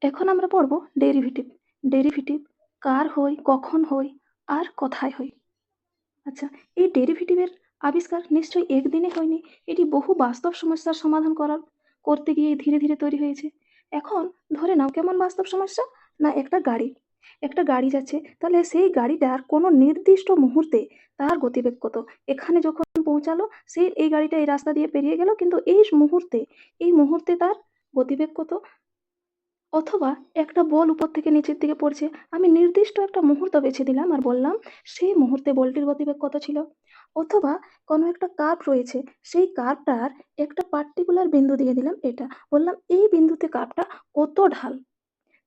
এখন আমরা পড়ব ডেরিভেটিভ। ডেরিভেটিভ কার হয়, কখন হয় আর কোথায় হয়। আচ্ছা, এই ডেরিভেটিভের আবিষ্কার নিশ্চয়ই একদিনে হয়নি। এটি বহু বাস্তব সমস্যার সমাধান করতে গিয়ে ধীরে ধীরে তৈরি হয়েছে। এখন ধরে নাও কেমন বাস্তব সমস্যা, না একটা গাড়ি যাচ্ছে, তাহলে সেই গাড়িটার কোনো নির্দিষ্ট মুহূর্তে তার গতিবেগ কত, এখানে যখন পৌঁছালো সেই এই গাড়িটা এই রাস্তা দিয়ে পেরিয়ে গেল, কিন্তু এই মুহূর্তে তার গতিবেগ কত। অথবা একটা বল উপর থেকে নিচের দিকে পড়ছে, আমি নির্দিষ্ট একটা মুহূর্ত বেছে দিলাম আর বললাম সেই মুহূর্তে বলটির গতিবেগ কত ছিল। অথবা কোনো একটা কার্ভ রয়েছে, সেই কার্ভটার একটা পার্টিকুলার বিন্দু দিয়ে দিলাম, এটা বললাম এই বিন্দুতে কার্ভটা কত ঢাল।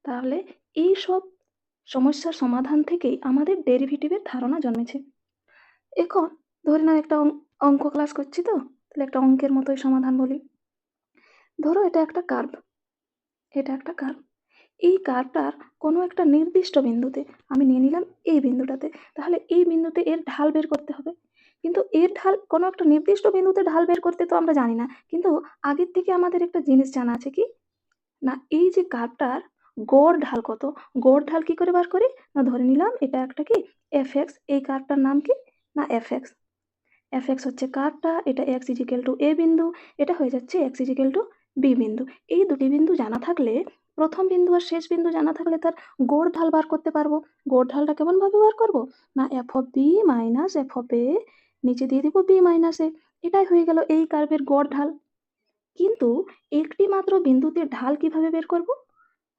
তাহলে এই সব সমস্যার সমাধান থেকেই আমাদের ডেরিভেটিভের ধারণা জন্মেছে। এখন ধরে নাও একটা অঙ্ক ক্লাস করছি, তো তাহলে একটা অঙ্কের মতোই সমাধান বলি। ধরো এটা একটা কার্ভ, এই কার্ভটার কোনো একটা নির্দিষ্ট বিন্দুতে আমি নিয়ে নিলাম এই বিন্দুটাতে, তাহলে এই বিন্দুতে এর ঢাল বের করতে হবে। কিন্তু এর ঢাল কোনো একটা নির্দিষ্ট বিন্দুতে ঢাল বের করতে তো আমরা জানি না, কিন্তু আগের থেকে আমাদের একটা জিনিস জানা আছে কি, না এই যে কার্ভটার গড় ঢাল কত। গড় ঢাল কি করে বার করি, না ধরে নিলাম এটা একটা কি এফ এই কার্ভটার নাম কি, না এফ হচ্ছে কার্ভটা, এটা এক্স ইজিক্যাল টু এ বিন্দু, এটা হয়ে যাচ্ছে এক্স ইজিক্যাল টু বি বিন্দু। এই দুটি বিন্দু জানা থাকলে, প্রথম বিন্দু আর শেষ বিন্দু জানা থাকলে তার গড় ঢাল বার করতে পারবো। গড় ঢালটা কেমন ভাবে বার করবো, না F of B minus F of A, নিচে দিয়ে দিব বি মাইনাস এ, এটাই হয়ে গেল এই কার্ভের গড় ঢাল। কিন্তু একটি মাত্র বিন্দুতে ঢাল কিভাবে বের করব,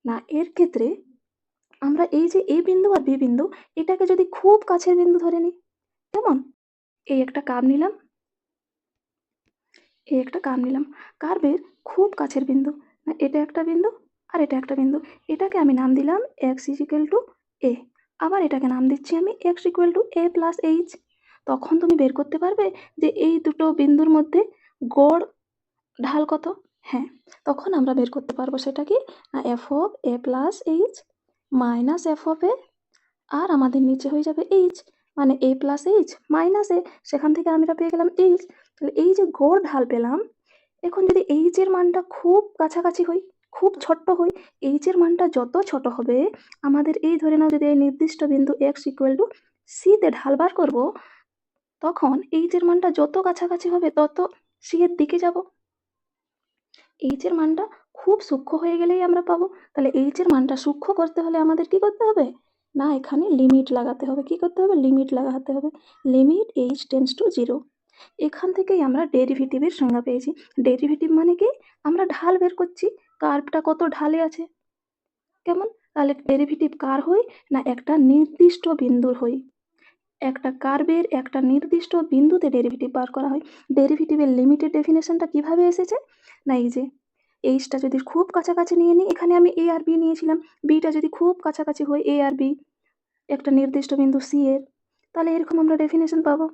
না এর ক্ষেত্রে আমরা এই যে এ বিন্দু আর বি বিন্দু, এটাকে যদি খুব কাছের বিন্দু ধরে নিই, কেমন, এই একটা কার্ভ নিলাম, কার্ভের খুব কাছের বিন্দু, এটা একটা বিন্দু আর এটা একটা বিন্দু, এটাকে আমি নাম দিলাম এক্স ইজিক্যাল টু এ, আবার এটাকে নাম দিচ্ছি আমি x equal to A plus H. তখন তুমি বের করতে পারবে যে এই দুটো বিন্দুর মধ্যে গড় ঢাল কত। হ্যাঁ, তখন আমরা বের করতে পারবো সেটা কি, না F of A plus H minus F of A, আর আমাদের নিচে হয়ে যাবে এইচ, মানে A plus H minus A, সেখান থেকে আমরা পেয়ে গেলাম এইচ। তাহলে এই যে গড় ঢাল পেলাম, এখন যদি এইচ এর মানটা খুব কাছাকাছি হই, খুব ছোট্ট হই, এইচ এর মানটা যত ছোট হবে, আমাদের এই ধরে নাও যদি এই নির্দিষ্ট বিন্দু এক্স ইকুয়াল টু সি তে ঢাল বার করবো, তখন এইচ এর মানটা যত কাছাকাছি হবে তত সি এর দিকে যাব। এইচ এর মানটা খুব সূক্ষ্ম হয়ে গেলেই আমরা পাবো। তাহলে এইচ এর মানটা সূক্ষ্ম করতে হলে আমাদের কি করতে হবে, না এখানে লিমিট লাগাতে হবে। কি করতে হবে, লিমিট লাগাতে হবে। Limit h tends to 0। এখান থেকেই আমরা ডেরিভেটিভের সংজ্ঞা পেয়েছি। ডেরিভেটিভ মানে কি, আমরা ঢাল বের করছি, কার্ভটা কত ঢালে আছে। কেমন, তাহলে ডেরিভেটিভ কার হই, না একটা নির্দিষ্ট বিন্দুর হই। একটা কার্ভের একটা নির্দিষ্ট বিন্দুতে ডেরিভেটিভ বার করা হয়। ডেরিভেটিভের লিমিটের ডেফিনেশনটা কিভাবে এসেছে, না এই যে এইচটা যদি খুব কাছাকাছি নিয়ে নিই, এখানে আমি এ আর বি নিয়েছিলাম, বিটা যদি খুব কাছাকাছি হয় এ আর বি একটা নির্দিষ্ট বিন্দু সি এর, তাহলে এরকম আমরা ডেফিনেশন পাবো।